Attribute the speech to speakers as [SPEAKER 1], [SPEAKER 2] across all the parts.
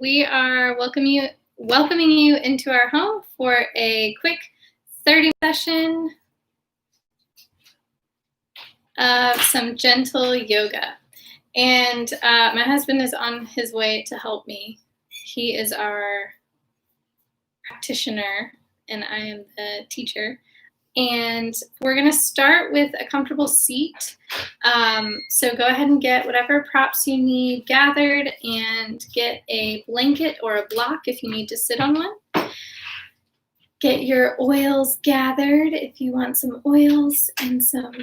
[SPEAKER 1] We are welcoming you into our home for a quick 30 session of some gentle yoga. And my husband is on his way to help me. He is our practitioner, and I am the teacher. And we're going to start with a comfortable seat. So go ahead and get whatever props you need gathered, and get a blanket or a block if you need to sit on one. Get your oils gathered if you want some oils, and some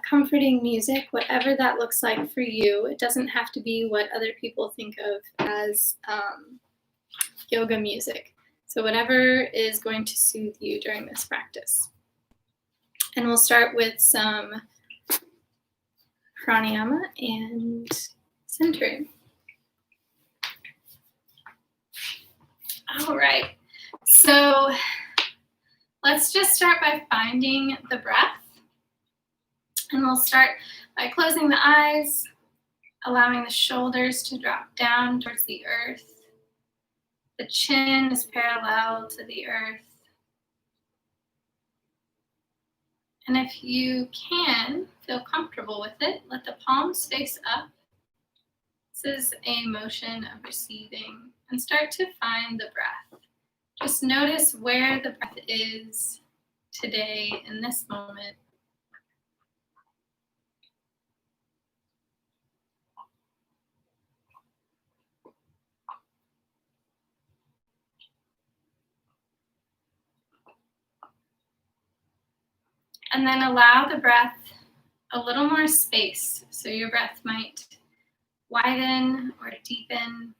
[SPEAKER 1] comforting music, whatever that looks like for you. It doesn't have to be what other people think of as yoga music. So whatever is going to soothe you during this practice. And we'll start with some pranayama and centering. All right. So let's just start by finding the breath. And we'll start by closing the eyes, allowing the shoulders to drop down towards the earth. The chin is parallel to the earth. And if you can feel comfortable with it, let the palms face up. This is a motion of receiving, and start to find the breath. Just notice where the breath is today in this moment. And then allow the breath a little more space, so your breath might widen or deepen.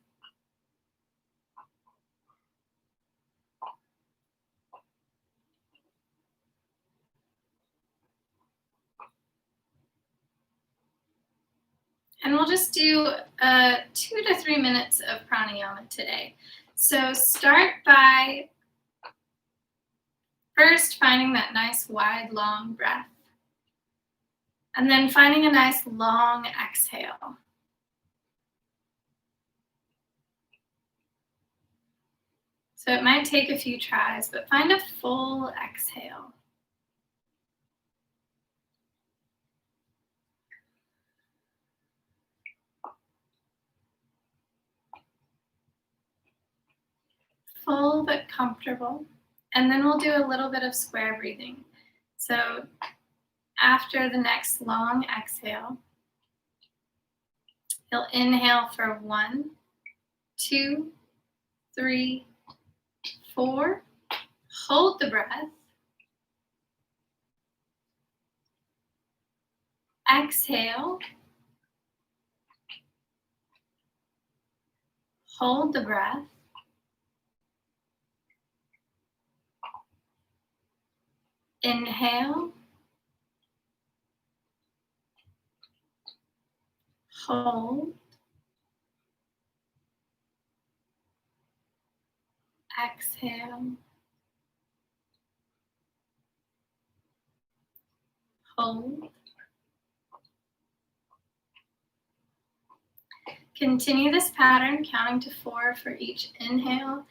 [SPEAKER 1] And we'll just do 2 to 3 minutes of pranayama today. So start by first finding that nice wide, long breath. And then finding a nice long exhale. So it might take a few tries, but find a full exhale. Full but comfortable. And then we'll do a little bit of square breathing. So after the next long exhale, you'll inhale for 1, 2, 3, 4. Hold the breath. Exhale. Hold the breath. Inhale. Hold. Exhale. Hold. Continue this pattern, counting to 4 for each inhale.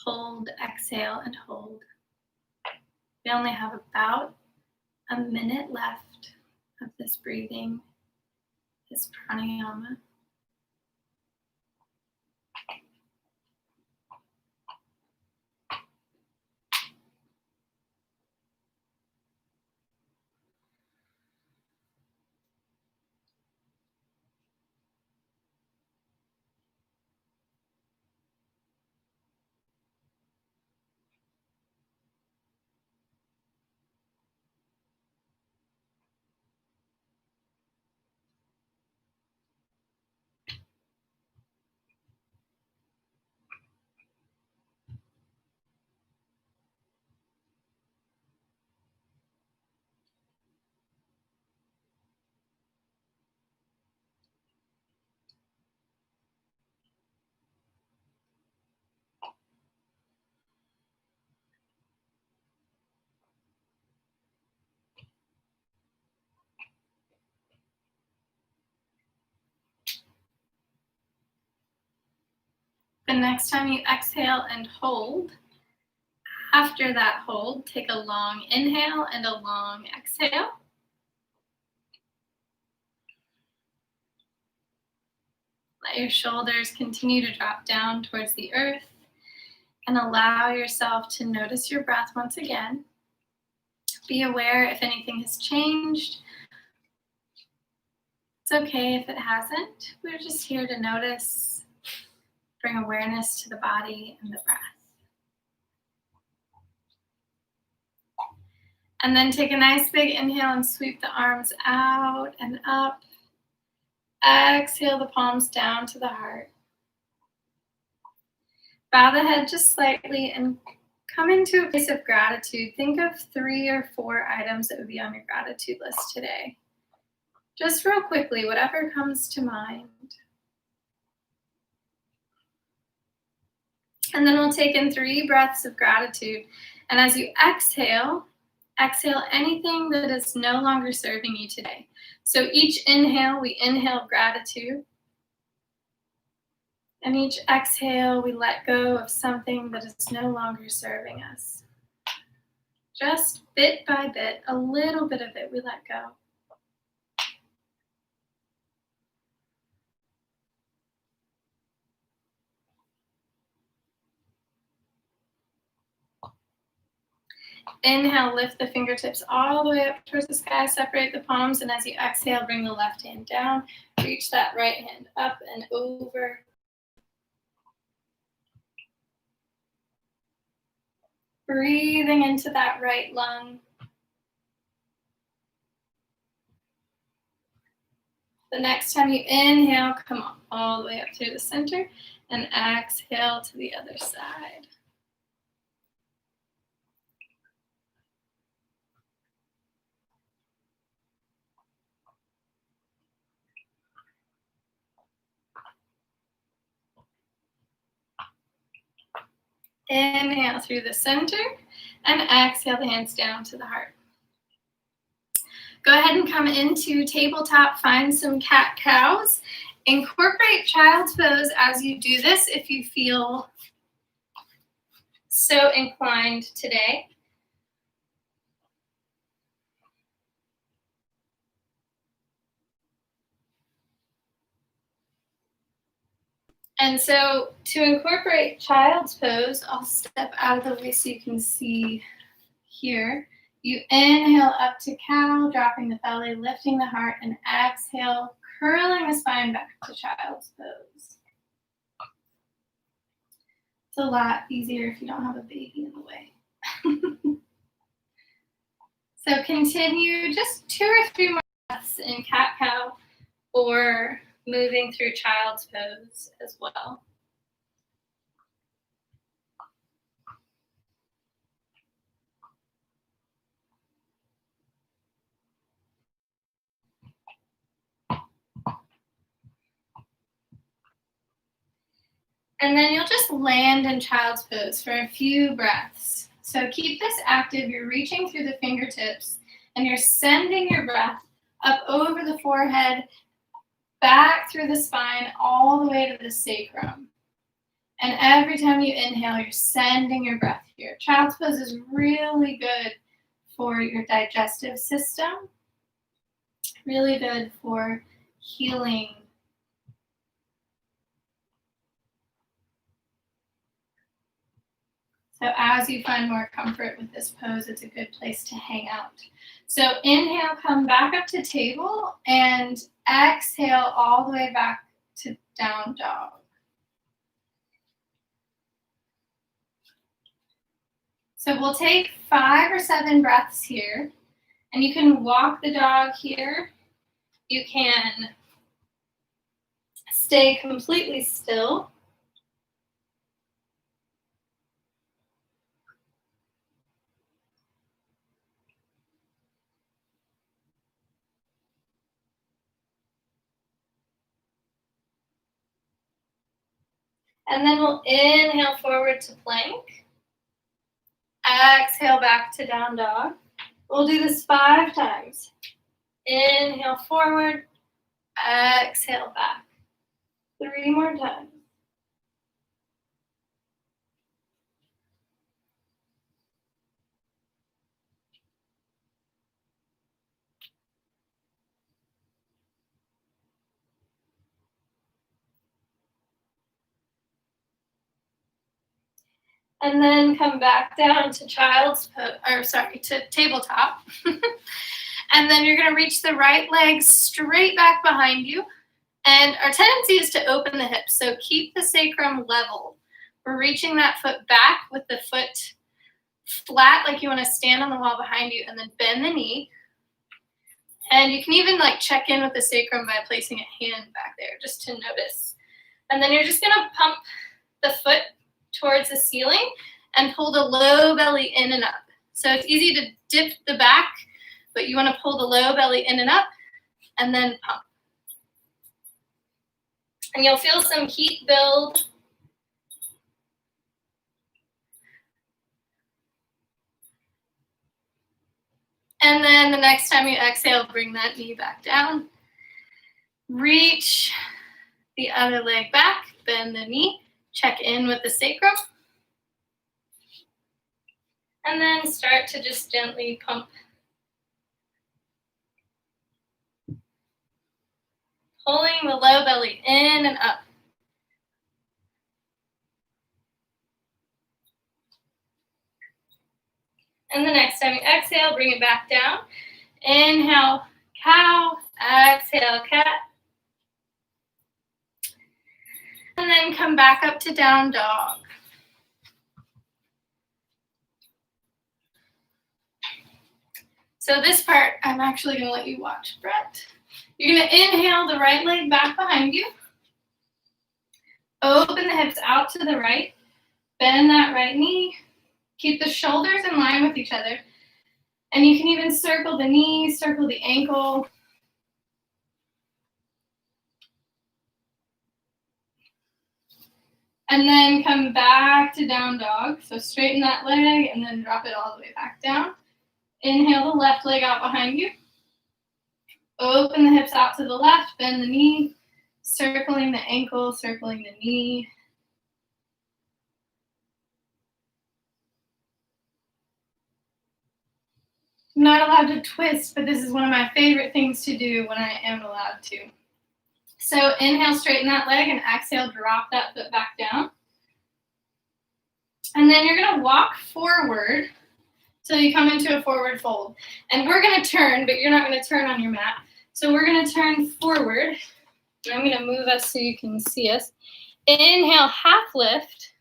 [SPEAKER 1] Hold, exhale, and hold. We only have about a minute left of this breathing, this pranayama. The next time you exhale and hold, after that hold, take a long inhale and a long exhale. Let your shoulders continue to drop down towards the earth and allow yourself to notice your breath once again. Be aware if anything has changed. It's okay if it hasn't. We're just here to notice, bring awareness to the body and the breath. And then take a nice big inhale and sweep the arms out and up. Exhale the palms down to the heart. Bow the head just slightly and come into a place of gratitude. Think of 3 or 4 items that would be on your gratitude list today. Just real quickly, whatever comes to mind. And then we'll take in 3 breaths of gratitude. And as you exhale, exhale anything that is no longer serving you today. So each inhale, we inhale gratitude. And each exhale, we let go of something that is no longer serving us. Just bit by bit, a little bit of it, we let go. Inhale, lift the fingertips all the way up towards the sky, separate the palms, and as you exhale, bring the left hand down, reach that right hand up and over. Breathing into that right lung. The next time you inhale, come on, all the way up through the center, and exhale to the other side. Inhale through the center, and exhale the hands down to the heart. Go ahead and come into tabletop, find some cat-cows. Incorporate child's pose as you do this if you feel so inclined today. And so to incorporate child's pose, I'll step out of the way so you can see here. You inhale up to cow, dropping the belly, lifting the heart, and exhale, curling the spine back to child's pose. It's a lot easier if you don't have a baby in the way. So continue just 2 or 3 more breaths in cat-cow or moving through child's pose as well. And then you'll just land in child's pose for a few breaths. So keep this active. You're reaching through the fingertips and you're sending your breath up over the forehead, back through the spine, all the way to the sacrum. And every time you inhale, you're sending your breath here. Child's pose is really good for your digestive system, really good for healing. So as you find more comfort with this pose, it's a good place to hang out. So inhale, come back up to table, and exhale all the way back to down dog. So we'll take 5 or 7 breaths here, and you can walk the dog here. You can stay completely still. And then we'll inhale forward to plank. Exhale back to down dog. We'll do this 5 times. Inhale forward, exhale back. 3 more times. And then come back down to to tabletop. And then you're gonna reach the right leg straight back behind you. And our tendency is to open the hips, so keep the sacrum level. We're reaching that foot back with the foot flat, like you wanna stand on the wall behind you, and then bend the knee. And you can even like check in with the sacrum by placing a hand back there, just to notice. And then you're just gonna pump the foot towards the ceiling and pull the low belly in and up. So it's easy to dip the back, but you want to pull the low belly in and up and then pump. And you'll feel some heat build. And then the next time you exhale, bring that knee back down. Reach the other leg back, bend the knee, check in with the sacrum. And then start to just gently pump. Pulling the low belly in and up. And the next time you exhale, bring it back down. Inhale, cow. Exhale, cat. And then come back up to down dog. So this part, I'm actually going to let you watch, Brett. You're going to inhale the right leg back behind you. Open the hips out to the right. Bend that right knee. Keep the shoulders in line with each other. And you can even circle the knee, circle the ankle. And then come back to down dog. So straighten that leg and then drop it all the way back down. Inhale the left leg out behind you. Open the hips out to the left, bend the knee, circling the ankle, circling the knee. I'm not allowed to twist, but this is one of my favorite things to do when I am allowed to. So inhale, straighten that leg, and exhale, drop that foot back down. And then you're gonna walk forward till you come into a forward fold. And we're gonna turn, but you're not gonna turn on your mat. So we're gonna turn forward. And I'm gonna move us so you can see us. Inhale, half lift.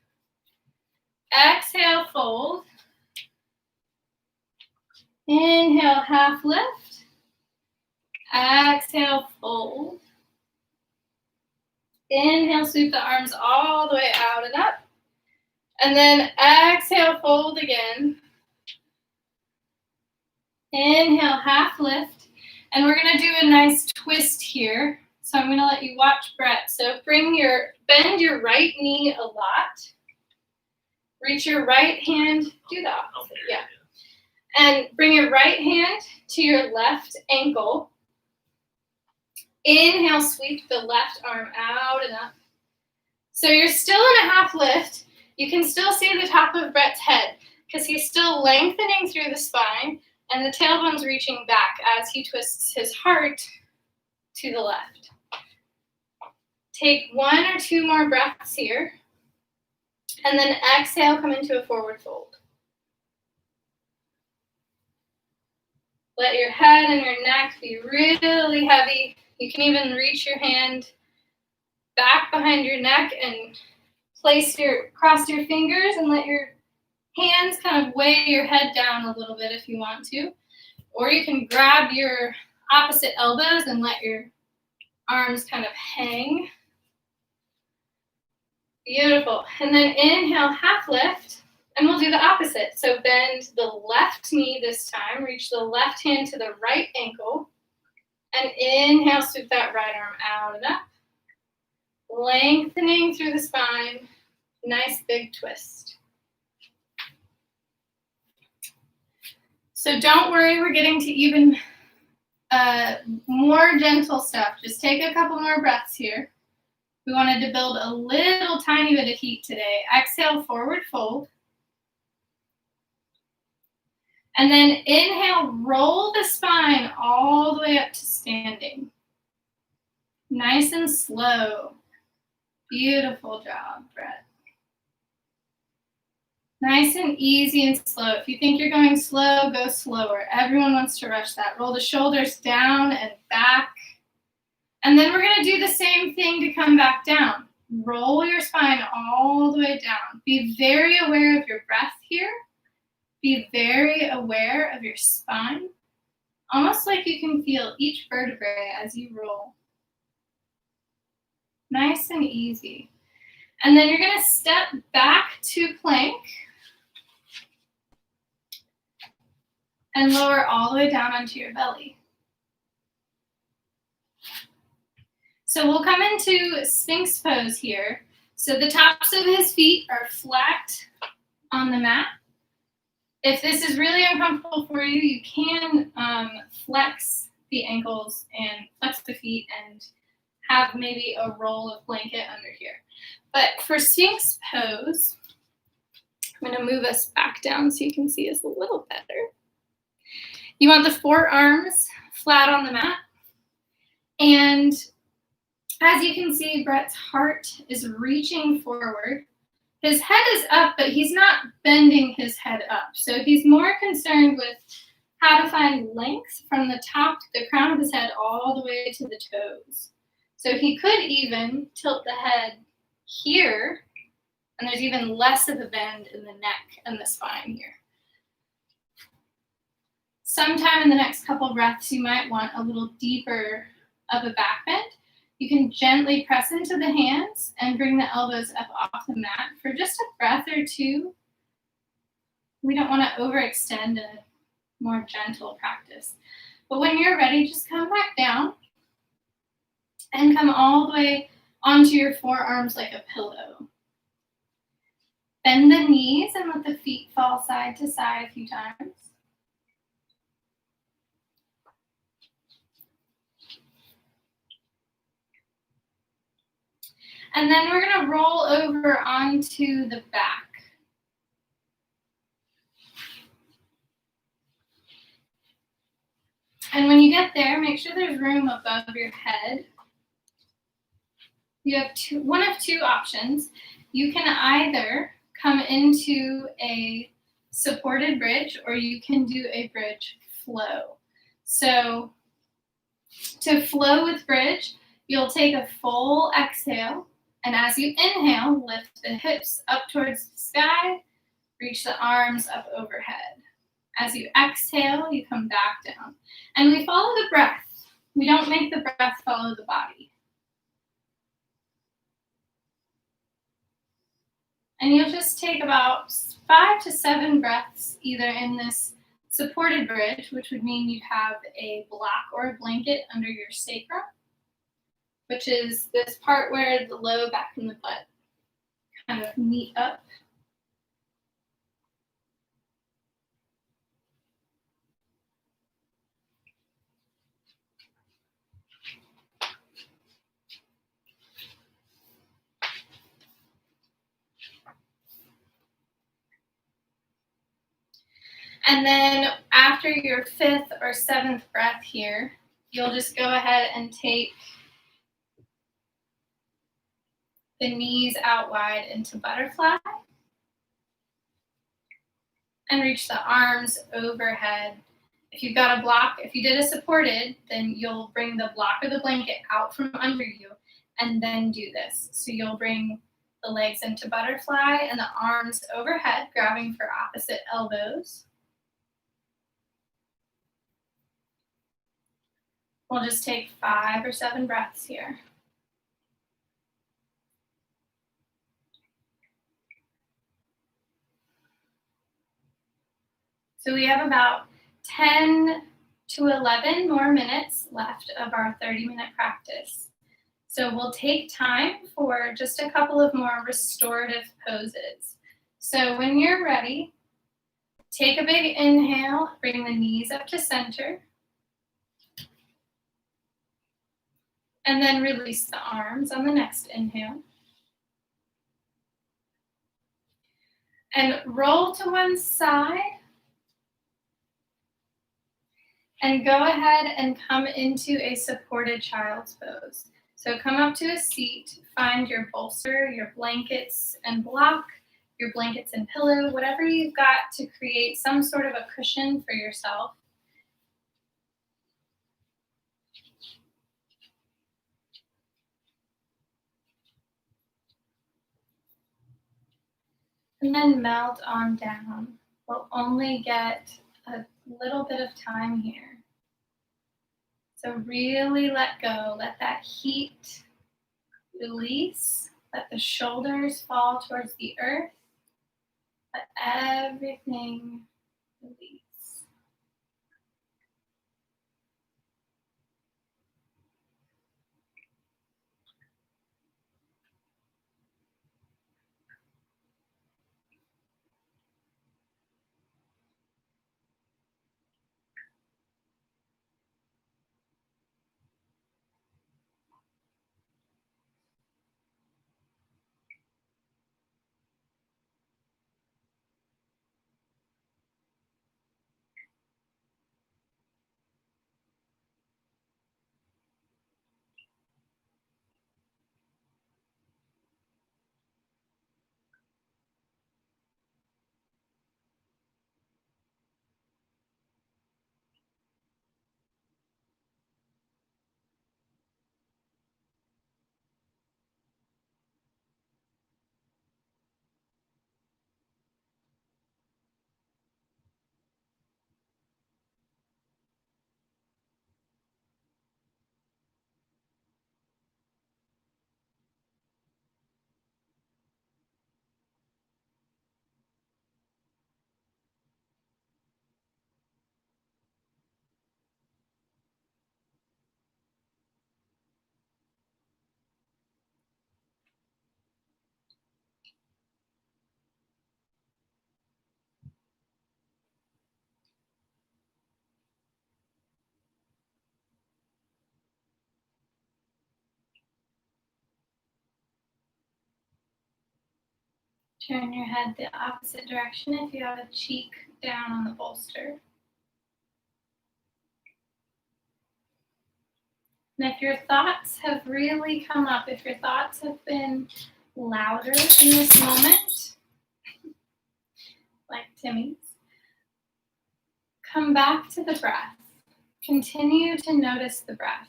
[SPEAKER 1] Exhale, fold. Inhale, half lift. Exhale, fold. Inhale, sweep the arms all the way out and up. And then exhale, fold again. Inhale, half lift. And we're going to do a nice twist here. So I'm going to let you watch Brett. So bend your right knee a lot. Reach your right hand, do that. Yeah. And bring your right hand to your left ankle. Inhale, sweep the left arm out and up. So you're still in a half lift. You can still see the top of Brett's head because he's still lengthening through the spine and the tailbone's reaching back as he twists his heart to the left. Take 1 or 2 more breaths here. And then exhale, come into a forward fold. Let your head and your neck be really heavy. You can even reach your hand back behind your neck and cross your fingers and let your hands kind of weigh your head down a little bit if you want to. Or you can grab your opposite elbows and let your arms kind of hang. Beautiful. And then inhale, half lift, and we'll do the opposite. So bend the left knee this time, reach the left hand to the right ankle, and inhale, sweep that right arm out and up. Lengthening through the spine, nice big twist. So don't worry, we're getting to even more gentle stuff. Just take a couple more breaths here. We wanted to build a little tiny bit of heat today. Exhale, forward fold. And then inhale, roll the spine all the way up to standing. Nice and slow. Beautiful job, Brett. Nice and easy and slow. If you think you're going slow, go slower. Everyone wants to rush that. Roll the shoulders down and back. And then we're going to do the same thing to come back down. Roll your spine all the way down. Be very aware of your breath here. Be very aware of your spine. Almost like you can feel each vertebrae as you roll. Nice and easy. And then you're going to step back to plank and lower all the way down onto your belly. So we'll come into Sphinx pose here. So the tops of his feet are flat on the mat. If this is really uncomfortable for you, you can flex the ankles and flex the feet and have maybe a roll of blanket under here. But for Sphinx pose, I'm going to move us back down so you can see us a little better. You want the forearms flat on the mat. And as you can see, Brett's heart is reaching forward. His head is up, but he's not bending his head up. So he's more concerned with how to find length from the top, the crown of his head, all the way to the toes. So he could even tilt the head here, and there's even less of a bend in the neck and the spine here. Sometime in the next couple breaths, you might want a little deeper of a back bend. You can gently press into the hands and bring the elbows up off the mat for just a breath or two. We don't want to overextend a more gentle practice. But when you're ready, just come back down and come all the way onto your forearms like a pillow. Bend the knees and let the feet fall side to side a few times. And then we're going to roll over onto the back. And when you get there, make sure there's room above your head. You have one of two options. You can either come into a supported bridge or you can do a bridge flow. So to flow with bridge, you'll take a full exhale. And as you inhale, lift the hips up towards the sky, reach the arms up overhead. As you exhale, you come back down. And we follow the breath. We don't make the breath follow the body. And you'll just take about 5 to 7 breaths, either in this supported bridge, which would mean you'd have a block or a blanket under your sacrum, which is this part where the low back and the butt kind of meet up. And then after your 5th or 7th breath here, you'll just go ahead and take the knees out wide into butterfly and reach the arms overhead. If you've got a block, if you did a supported, then you'll bring the block or the blanket out from under you and then do this. So you'll bring the legs into butterfly and the arms overhead, grabbing for opposite elbows. We'll just take 5 or 7 breaths here. So we have about 10 to 11 more minutes left of our 30-minute practice. So we'll take time for just a couple of more restorative poses. So when you're ready, take a big inhale, bring the knees up to center. And then release the arms on the next inhale. And roll to one side. And go ahead and come into a supported child's pose. So come up to a seat, find your bolster, your blankets and block, your blankets and pillow, whatever you've got to create some sort of a cushion for yourself. And then melt on down. We'll only get a little bit of time here. So really let go, let that heat release, let the shoulders fall towards the earth, let everything release. Turn your head the opposite direction if you have a cheek down on the bolster. And if your thoughts have really come up, if your thoughts have been louder in this moment, like Timmy's, come back to the breath. Continue to notice the breath.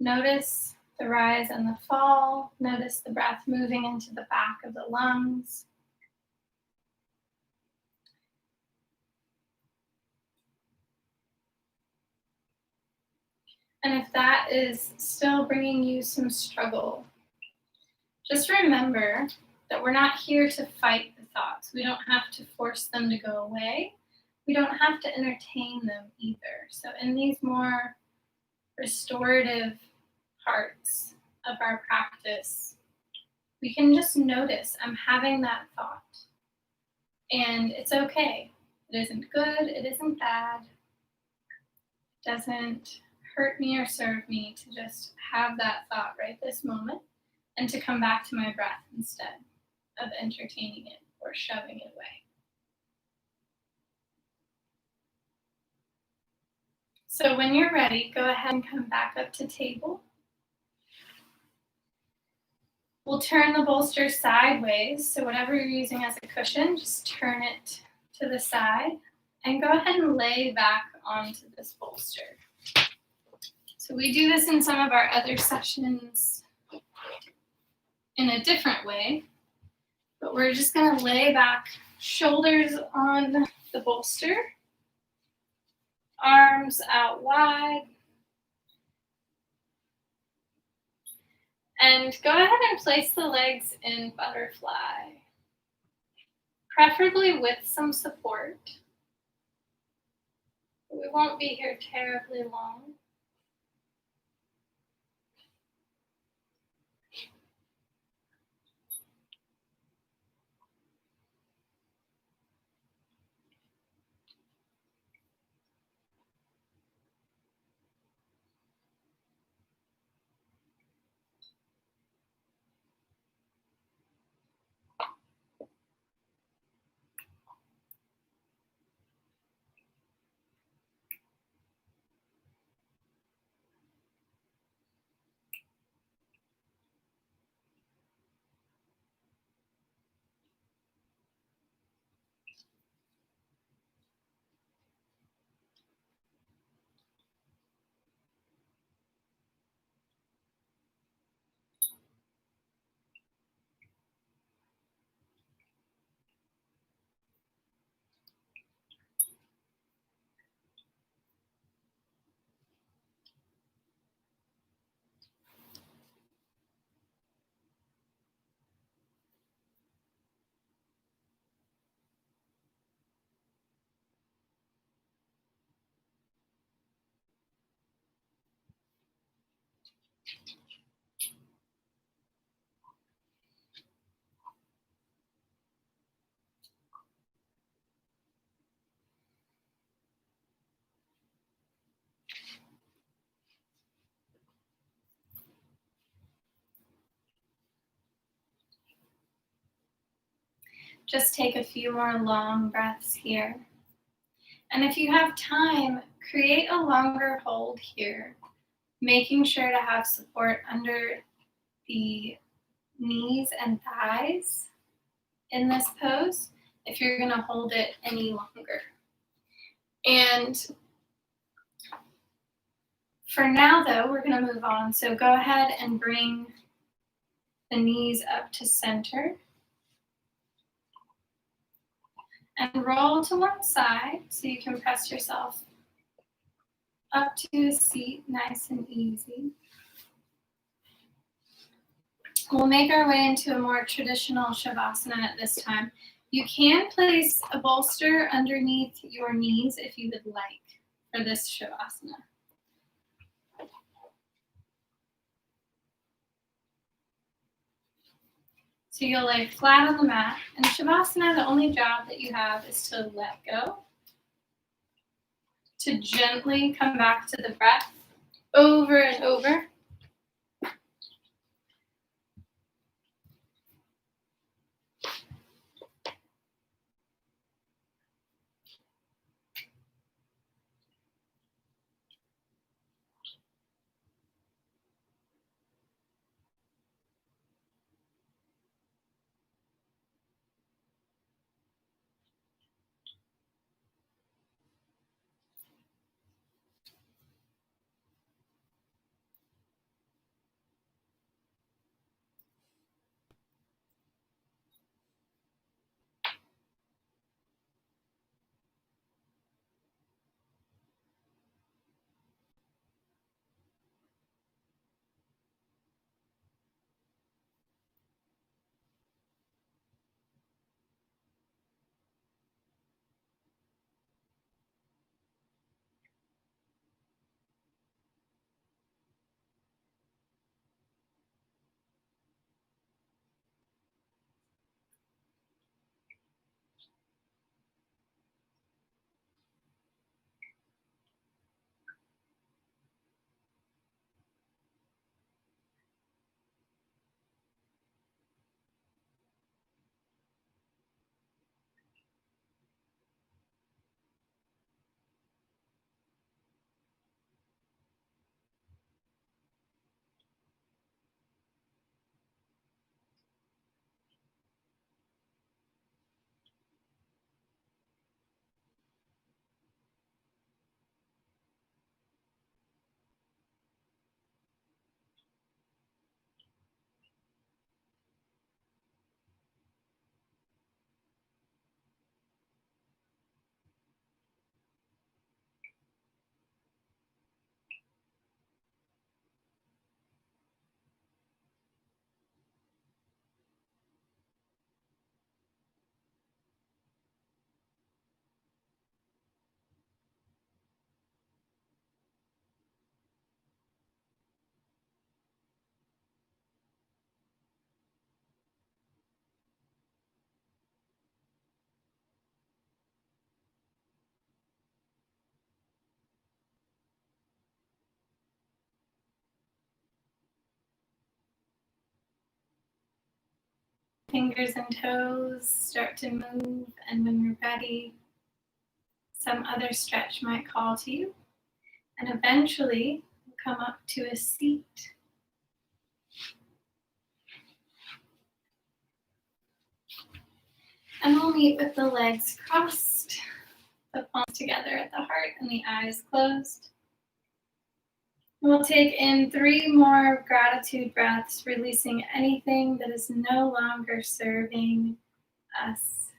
[SPEAKER 1] Notice the rise and the fall. Notice the breath moving into the back of the lungs. And if that is still bringing you some struggle, just remember that we're not here to fight the thoughts. We don't have to force them to go away. We don't have to entertain them either. So in these more restorative parts of our practice, we can just notice I'm having that thought. And it's okay. It isn't good. It isn't bad. It doesn't hurt me or serve me to just have that thought right this moment and to come back to my breath instead of entertaining it or shoving it away. So when you're ready, go ahead and come back up to table. We'll turn the bolster sideways. So whatever you're using as a cushion, just turn it to the side and go ahead and lay back onto this bolster. So we do this in some of our other sessions in a different way, but we're just going to lay back, shoulders on the bolster, arms out wide, and go ahead and place the legs in butterfly, preferably with some support. We won't be here terribly long. Just take a few more long breaths here. And if you have time, create a longer hold here, making sure to have support under the knees and thighs in this pose if you're going to hold it any longer. And for now, though, we're going to move on. So go ahead and bring the knees up to center. And roll to one side so you can press yourself up to a seat nice and easy. We'll make our way into a more traditional Shavasana at this time. You can place a bolster underneath your knees if you would like for this Shavasana. So you'll lay flat on the mat. In Shavasana, the only job that you have is to let go, to gently come back to the breath over and over. Fingers and toes start to move, and when you're ready, some other stretch might call to you, and eventually you'll come up to a seat. And we'll meet with the legs crossed, the palms together at the heart and the eyes closed. We'll take in 3 more gratitude breaths, releasing anything that is no longer serving us.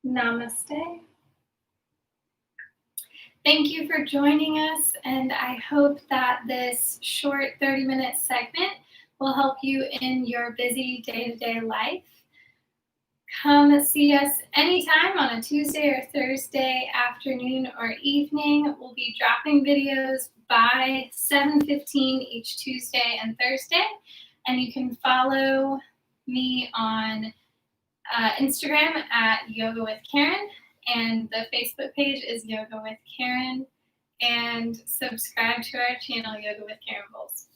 [SPEAKER 1] Namaste. Thank you for joining us, and I hope that this short 30-minute segment will help you in your busy day-to-day life. Come see us anytime on a Tuesday or Thursday afternoon or evening. We'll be dropping videos by 7:15 each Tuesday and Thursday, and you can follow me on Instagram at Yoga with Caryn, and the Facebook page is Yoga with Caryn, and subscribe to our channel, Yoga with Caryn Bowles.